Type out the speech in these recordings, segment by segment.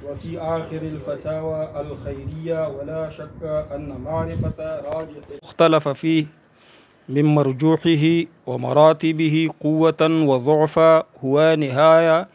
وفي آخر الفتاوى الخيرية ولا شك أن معرفة راجح اختلف فيه من مرجوحه ومراتبه قوة وضعفا هو نهاية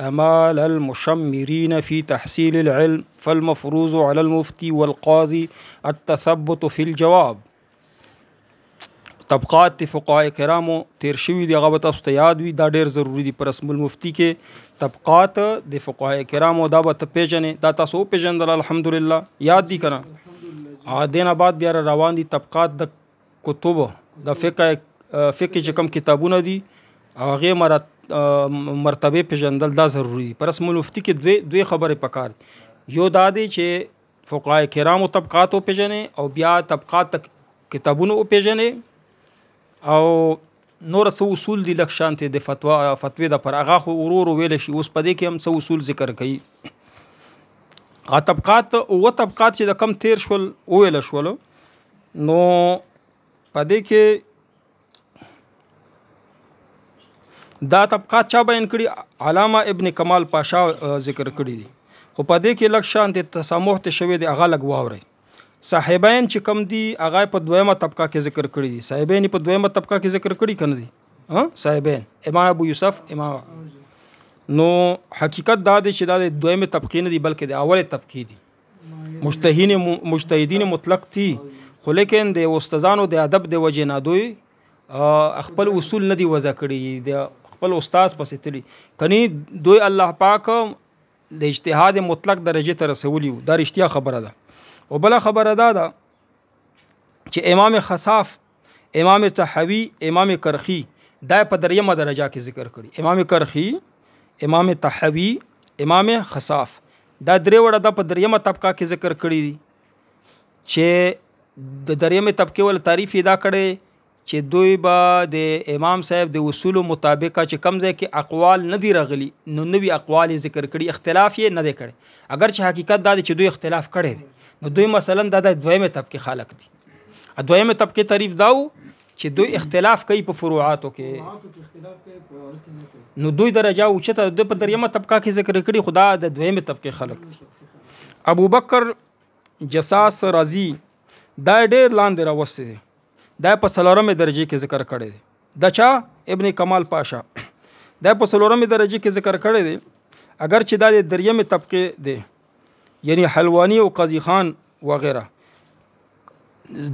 أمال المشمرين في تحصيل العلم، فالمفروض على المفتي والقاضي التثبت في الجواب. طبقات فقهاء کرامو تیر شوي دي، هغه به تاسو ته یاد وي. دا ډېر ضروري دي. په رسم المفتي کې طبقات د فقهاء کرامو دا به ته پېژنې، دا تاسو وپېژندل الحمدلله، یاد دي که نه. دې نه بعد بیا روان دي طبقات د کتبو د فقه چې کوم کتابونه دي هغې مرتبې پېژندل دا ضروري دي. په رسم المفتي کې دوی خبرې پکار دي. یو دا دی چې فقهاء کرامو طبقات وپېژنې او بیا طبقات کتابونه وپېژنې او نور څه اصول دي لږ شانتې د فتوې د پر هغه خو ورو ویلی شي. اوس په دې کې هم څه اصول ذکر کوي. طبقات اووه طبقات چې د کم تیر شول وویله شولو، نو په دې کې دا طبقات چا بیان کړي؟ علامه ابن کمال پاشا ذکر کړي دي. خو په دې کې لږ شانتې تسامح ته شوی دی، هغه لږ واورئ. صاحبین چې کم دي هغه په دویمه طبقه کې ذکر کړي دي. صاحبین په دویمه طبقه کې ذکر کړي کنه دي؟ صاحبین امام ابو یوسف امام. نو حقیقت دا دی چې دا د دویمه طبقې نه دي بلکې د اوله طبقې دي. مجتهدین مطلق دي، خو لیکن د استادانو د ادب د وجې نه دوی خپل اصول نه دي وضع کړي، د خپل استاد پسې تلي کني. دوی الله پاک د اجتهاد مطلق درجه ته رسولي. دا رښتیا خبره ده. او بله خبره دا ده چې امام خصاف، امام طحاوی، امام کرخی دا په دریمه درجه کې ذکر کړي. امام کرخی، امام طحاوی، امام خصاف دا درې وړه د په دریمه طبقه کې ذکر کړي دي. چې د دریمه طبقه ول تعریف دا کړي چې دوی به د امام صاحب د اصول مطابق چې کم ځای کې اقوال نه دي راغلي نو نوی اقوال ذکر کړي، اختلاف یې نه دی کړي. اگر چې حقیقت دا دی چې دوی اختلاف کړي نو دوی مثلا دا د دویمه طبقه خلق دي. دویمه طبقه تعریف داو چې دوی اختلاف کوي په فروعاتو کې، نو دوی درجه اوچته د په دریمه طبقه کې ذکر کړي، خدا د دویمه طبقه خلق دي. ابو بکر جساس رازی دا ډېر لاندې راوستي دي، دا په څلورمه درجه کې ذکر کړي دي. دا چا؟ ابن کمال پاشا دا په څلورمه درجه کې ذکر کړي دي. اگر چې دا د دریمه طبقه دی یعنی حلوانی او قاضی خان وغیرہ،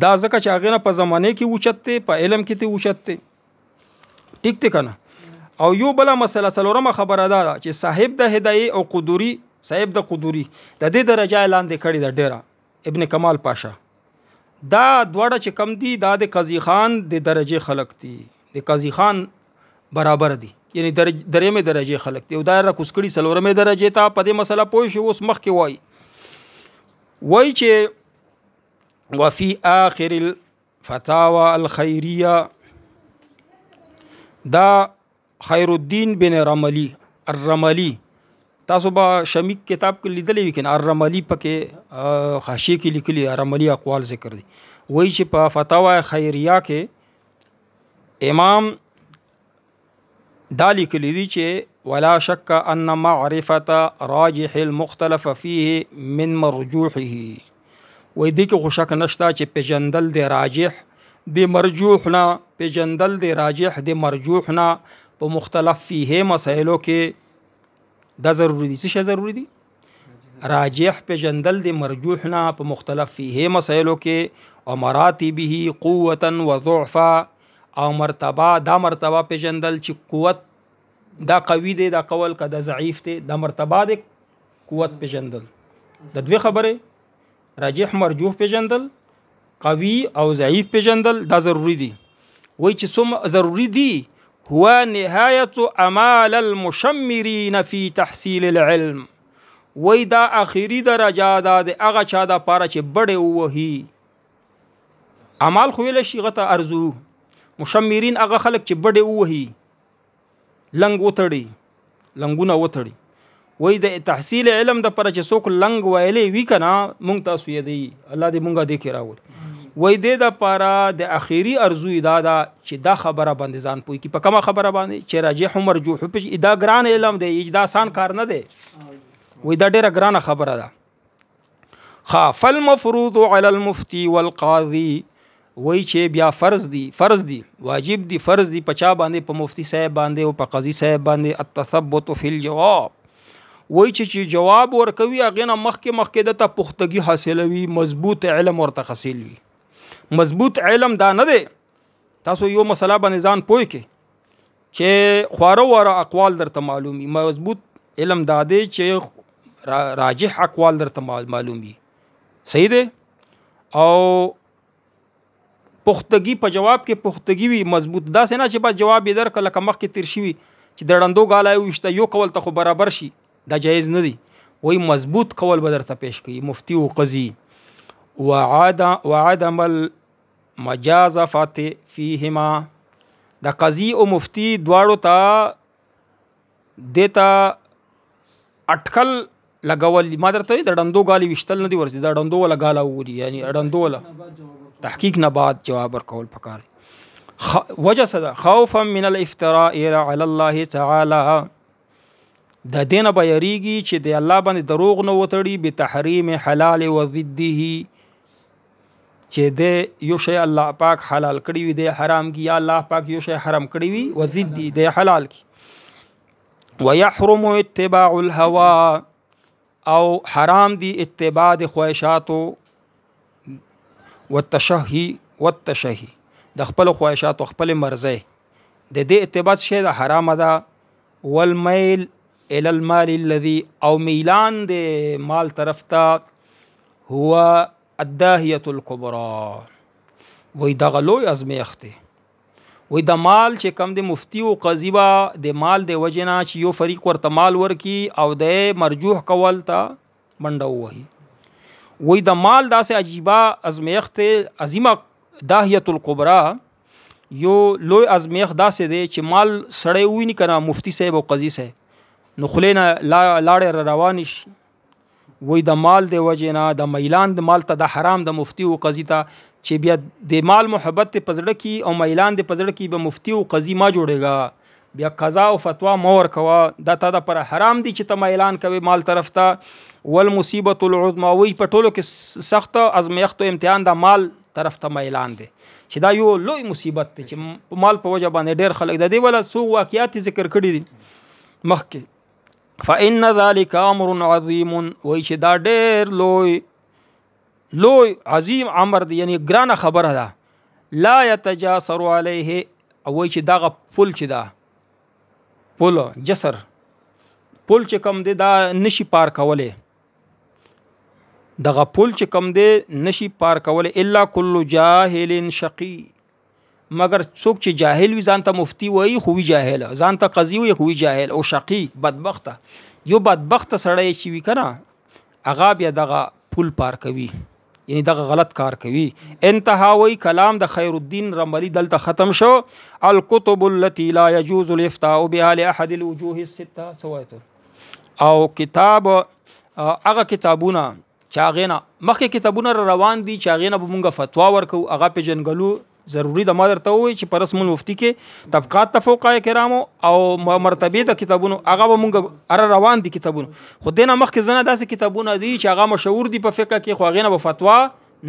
دا ځکه چې هغه نه په زمانه کې اوچت په علم کې ته اوچت ټیک ته کنه. او یو بل مسله څلورمه خبره ده چې صاحب د هدایه او قدوری، صاحب د قدوری د دې درجه اعلان کړي د ډیره ابن کمال پاشا. دا دوړه چې کم دي دا د قاضی خان د درجه خلق دي، د قاضی خان برابر دي، یعنی دریمه درجه خلق دي. او دا را کوسکړي څلورمه درجه ته په دې مسله پوه شي. اوس مخ کې وای چې وفي آخر الفتاوى الخيرية دا خیر الدین بن رملی الرملی، تاسو به شمیک کتاب کې لیدلې وي کنه، الرملی پکې حاشیه کې لیکلي رملی اقوال ذکر دي. وای چې په فتاوی خیریه کې امام دا لیکلی دي چې ولا شک ان معرفة راجح المختلف فيه من مرجوحه. وای دې کې خو شک نشته چې پیژندل د راجح د مرجوح نه، پیژندل د راجح د مرجوح نه په مختلف فيه مسائلو کې دا ضروری دي. څه ضروری دي؟ راجح پیژندل د مرجوح نه په مختلف فيه مسائلو کې، او مراتبه قوة وضعفا، او مرتبه دا مرتبه پیژندل چې قوت دا قوي دی، دا قول که دا ضعیف دی، دا مرتبه دی قوت پیژندل. د دوی خبره راجح مرجوح پیژندل، قوي او ضعیف پیژندل دا ضروری دي. وای چې څوم ضروری دي؟ هو نهایت امال المشمرین فی تحصیل العلم. وای دا اخیری درجه دا د هغه چا دا پاره چې بډې ووهي. امال خو ویل شي غته ارزو، مشمرین هغه خلک چې بډې ووهي، لنګ وتړي، لنګونه وتړي. وای د تحصیل علم د پر چې څوک لنګ ویلې وی کنه مونږ تاسو یې دی الله دې مونږه دې کې راوړي. وای دې د پاره د اخیری ارزو دا چې دا خبره باندې ځان پوي کی په کومه خبره باندې چې راجح مرجوح په دا ګران علم دی، دا آسان کار نه دی. وای دا ډیره ګرانه خبره ده. فالمفروض علی المفتی والقاضی وای چې بیا فرض دی واجب دی فرض دی پچا باندې په مفتی صاحب باندې او په قاضي صاحب باندې التثبت فی الجواب وای چې جواب ورکوي هغه نه مخکې د ته پختګي حاصلوي مضبوط علم ورته حاصل وي. مضبوط علم دا نه دی تاسو یو مسله باندې ځان پوي کې چې خواره واره اقوال درته معلومي. مضبوط علم دا دی چې راجح اقوال درته معلومي صحیح دی او پختګي په جواب کې پختګي وي مضبوط. دا څنګه چې بس جواب یې درک لکه مخ کې تیر شي چې د ډندو غالای وشته یو کول ته خو برابر شي دا جایز نه دی. وای مضبوط کول به درته پیش کوي مفتی او قاضي. وعدم المجازفه فيهما د قاضي او مفتی دواړو ته دیتا اٹکل لګول ما درته د ډندو غالي وشتل نه دی ورته د ډندو ولا غالا ووري یعنی ډندو ولا تحقیق نه بعد جواب ورکول پکار. وجه صدا خوفا من الافتراء على الله تعالی د دینه به یریږي چې د الله باندې دروغ نه وتړي به تحریم حلال و ضده چې د یو شی الله پاک حلال کړی وي د حرام کی یا الله پاک یو شی حرام کړی وي و ضد د حلال کی. ويحرم اتباع الهوى او حرام دی اتباع د خواهشاتو والتشهي د خپل خواهشاتو خپل مرزه د دې اتباع شی د حرام ده. والمیل الى المال الذي او میلان د مال طرف ته هو الداهیه الكبرى وای دغه لوی ازمیخته. وای د مال چې کم د مفتی او قاضي با د مال د وجنا چې یو فریق ورته مال ورکی او د مرجوح کول تا منډه وهي. وای د مال داسې عجیبه ازمیخته عظیمه داهیه الکبرى یو لوی ازمیخ داسې دی چې مال سړی ویني کنه مفتی صاحب او قاضي صاحب نو خلینا لاړې روان شي. وای د مال د وجنا د میلان د مال ته د حرام د مفتی او قاضي ته چې بیا د مال محبت ته پزړه کی او میلان د پزړه کی به مفتی او قاضي ما جوړېږي بیا قضا او فتوا مور کوا دا تا د پر حرام دي چې ته میلان کوي مال طرف ته. والمصیبه العظمى وی په ټولو کې سخت ازمیخت او امتحان د مال طرف ته میلان دي چې دا یو لوی مصیبت دی چې مال په وجه باندې ډېر خلک د دې ولا سو واقعیات ذکر کړي دي مخکې. فإن ذلك امر عظیم وی چې دا ډېر لوی عظیم امر دی یعنی ګرانه خبره ده. لا يتجاسر عليه او چې دغه پل چې دا پل جسر پل چې کم دی دا نشي پار کوله دغه پل چې کم دی نشي پار کوله الا كل جاهل شقي مگر څوک چې جاهل وي ځان ته مفتی وایي خو وي جاهل ځان ته قاضي وي خو وي جاهل او شقي بدبخته. یو بدبخته سړی چې وي کنه هغه بیا دغه پل پار کوي یعنی دغه غلط کار کوي. انتهاوی کلام د خیر الدین رملی دلته ختم شو. الکتب التي لا يجوز الافتاء بها لاحد الوجوه السته سوایت او کتاب هغه کتابونه چاغینا مخکې کتابونه روان دي چاغینا به مونږه فتوا ورکو هغه په جنګلو ضروری د مادر ته وي چې پر رسم المفتی کې طبقات تفوقای کرامو او مرتبه د کتابونو هغه به مونږ ار روان دي کتابونه خو دینه مخکې زنه داسې کتابونه دي چې هغه مشهور دي په فقہ کې خو هغه نه به فتوا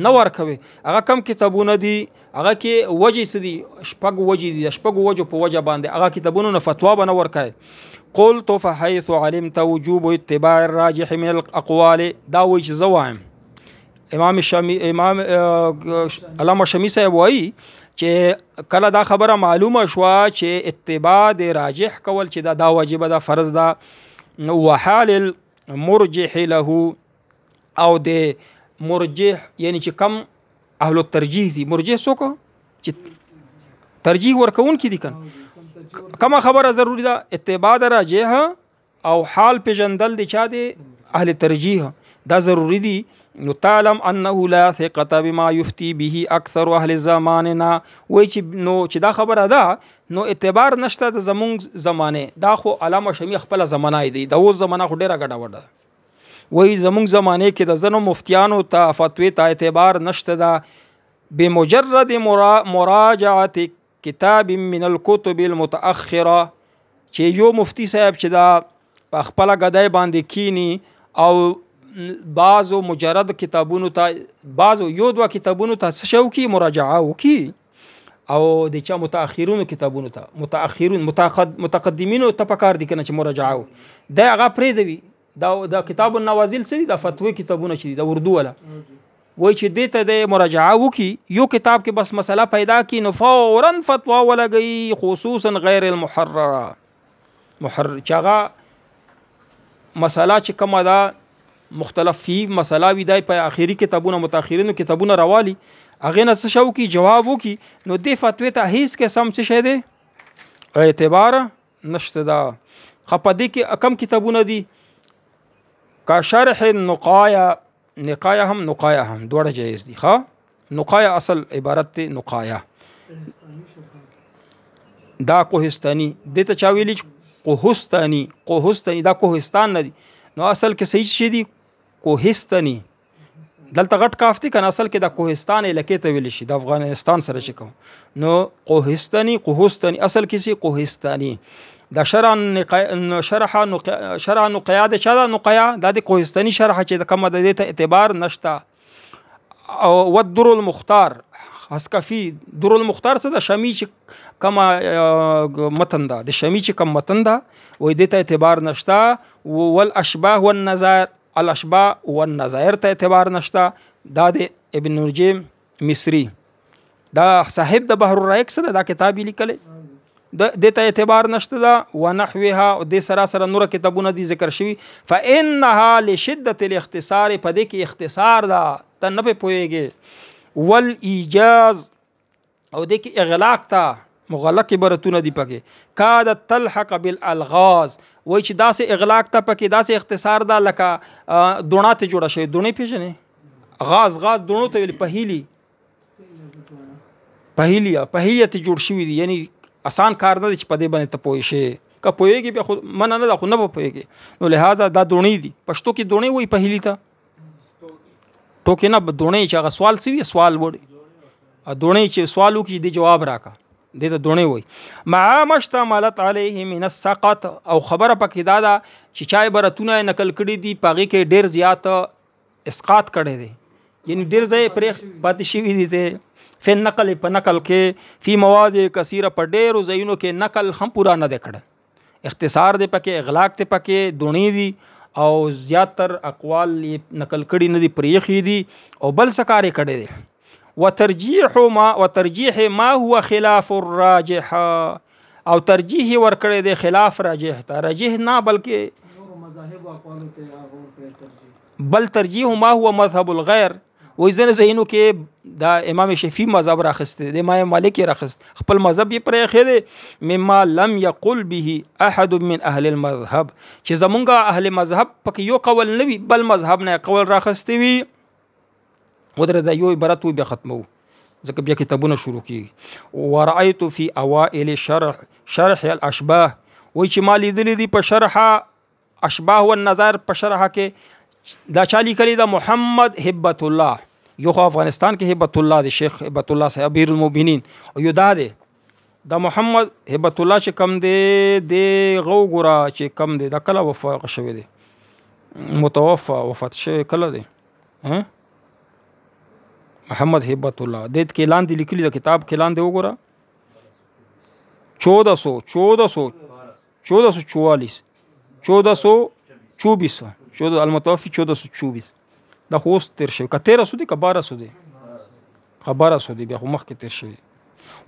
نه ورکوي. هغه کم کتابونه دي هغه کې وجه سدي شپږ وجه دي شپږ وجه په وجه باندې هغه کتابونو نه فتوا به نه ورکوي. قلت فحيث علمت وجوب اتباع الراجح من الاقوال دا وجه زوایم امام علامه شمی صاحب وایي چې کله دا خبره معلومه شوه چې اتباع د راجح کول چې دا واجب ده فرض ده وحال المرجح له او د مرجح یعنی چې کم اهل الترجیح دي مرجح څوک چې ترجیح ورکون کی دي کنه کما خبره ضروری ده اتباع د راجح او حال پیژندل دي چا دي اهل ترجیح دا ضروری دي. نو تعلم انه لا ثقه بما يفتي به اكثر اهل زماننا وای چې دا خبره ده نو اعتبار نشته د زمونږ زمانه دا خو علامه شمی خپل زمانه دی دا و زمانه خو ډیره غډه وډه وای زمونږ زمانه کې د زنو مفتیانو ته فتوی ته اعتبار نشته ده بمجرد مراجعه کتاب من الكتب المتاخره چې یو مفتی صاحب چې دا په خپل غدای باندې کینی او بعضو مجرد کتابونو ته بعضو یو دوه کتابونو ته څه شو کی مراجعه وکي او د چا متأخرونو کتابونو ته متقدمینو ته پکار دي کنه چې مراجعه د هغه پرې دی دا کتاب النوازل سری د فتوی کتابونه چې د اردو ولا وای چې دې ته د مراجعه وکي یو کتاب کې بس مسله پیدا کی نو فورا فتوا ولګي خصوصا غیر المحرر چاغه مسله چې کومه دا مختلف فی مسله وی دای په اخیری کتابونه متأخرینو کتابونه راوالي هغه نه څه شو کی جواب وکي نو د فتوی ته هیڅ کې سم څه شه دی اعتبار نشته دا خپدی کې کم کتابونه دي کا شرح النقایا نقایا هم دوړه جایز دي ها نقایا اصل عبارت ته نقایا دا کوهستانی دته چا ویلی کوهستانی دا کوهستان نه دي نو اصل کې صحیح شي دي کوهستانی دلته غټ کافتی کنه اصل کې د کوهستان علاقې ته ویل شي د افغانستان سره چې کوم نو کوهستانی اصل کې سي کوهستانی د شرح نقیا د چا نقیا د کوهستانی شرح چې د کومه د ته اعتبار نشتا او ودر المختار حسکفی در المختار څه د شمی چې کما متن دا د شمی چې کم متن دا وې د ته اعتبار نشتا والاشباه والنظائر ته اعتبار نشتا دا د ابن نجیم مصری دا صاحب د بحر الرائق سره دا کتاب لیکل د ته اعتبار نشته دا ونحوها او د سره نور کتابونه دي ذکر شوی فانها لشدة الاختصار پدې کې اختصار دا تنه په پويږي والایجاز او د کې اغلاق تا مغلق عبارتونه دي پکې کاد تلحق بالالغاز وای چې داسې اغلاق تا پکې داسې اختصار دا لکه دونات جوړه شوی دونې پیژنې غاز دونو ته ویل پهیلیه ته جوړ شوی دي یعنی آسان کار نه چې پدې باندې ته پوي شي که پويږي به خو من نه دا خو نه پويږي نو لہذا دا دونې دي پښتو کې دونې وای پهیلی ته ټوکې نه دونې چې هغه سوال سوي سوال وړي دونې چې سوال وکړي د جواب راکا دې ته دونې وای مع مشتملت علیه من السقط او خبره پکې دا چې چای برتونه نقل کړي دي پاغي کې ډیر زیات اسقاط کړي دي یعنی ډیر ځای پرې پاتې شوی دي ته فن نقل په نقل کې فی مواد کثیره په ډیرو ځایونو کې نقل هم پورا نه دی کړی اختصار دی پکې اغلاق دی پکې دونې دي او زیاتر اقوال نقل کړي نه دي پرېخي دي او بل سکارې کړي دي وترجیح ما هو خلاف الراجح او ترجیح ور کړي دي خلاف راجح ته راجح نه بلکې مذاهب او اقوال ته بل ترجیح ما هو مذهب الغیر وې ځنه زینو کې دا امام شافعي مذهب راخسته د امام مالک راخست خپل مذهب یې پرې خېده مما لم يقل به احد من اهل المذهب چې زمونږه اهل مذهب پکې یو قول نه وي بل مذهب نه قول راخسته وي ودره دا یو عبارت وي به ختمو ځکه بیا کتابونه شروع کیږي ورأيت في اوائل شرح الاشباه وې چې مالي دي په شرح اشباه والنظر په شرح کې دا چالي کړي دا محمد هبت الله یو افغانستان کې هبت الله دی شیخ هبت الله صاحب امیر المؤمنین او یو دا محمد هبت الله چې کم دی د غو ګرا چې کم دی دا کله وفات شوی دی متوفا وفات شوی کله دی محمد هبت الله د کې لاندې لیکلي د کتاب کې لاندې وګوره 1424 المتوفی 1424 دا خوست تیر شوی که 1300 دی که 1200 دی خبره سو دی بیا خو مخکې تیر شوی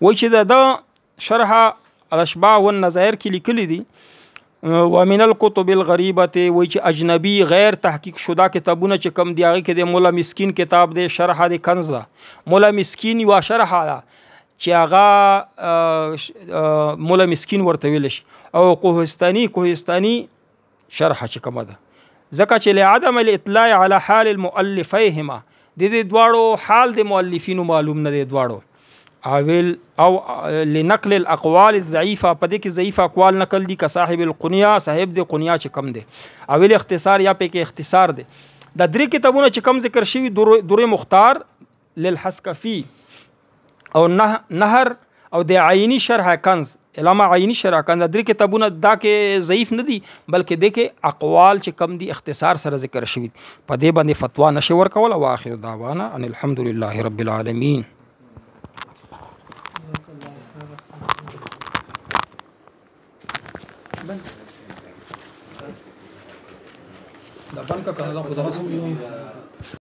وای چې دا شرح الاشباع والنظائر کې لیکلي دي ومن الكتب الغریبه وای چې اجنبي غیر تحقیق شده کتابونه چې کم دی هغه کې د مولا مسکین کتاب دی شرح د کنز مولا مسکین وا شرح چې هغه مولا مسکین ورته ویل شي او کوهستانی شرح چې کومه ده ځکه چې لعدم الاطلاع على حال المؤلفيهما د دې دواړو حال د مؤلفینو معلوم نه دی دواړو او لنقل الاقوال الضعيفه په دې کې ضعیف اقوال نقل دي که صاحب القنیا صاحب د قنیا چې کم دی او اختصار یا په کې اختصار دی د درې کتابونه چې کم ذکر شوی دور مختار للحسکفی او نهر او د عینی شرح کنز علامه عینی شراکند درې کتابونه دا کې ضعیف نه دي بلکې د کې اقوال چې کم دي اختصار سره ذکر شوي په دې باندې فتوا نشي ورکول. واخر دعوانا ان الحمد لله رب العالمین. دا بند کا کنه دا خدا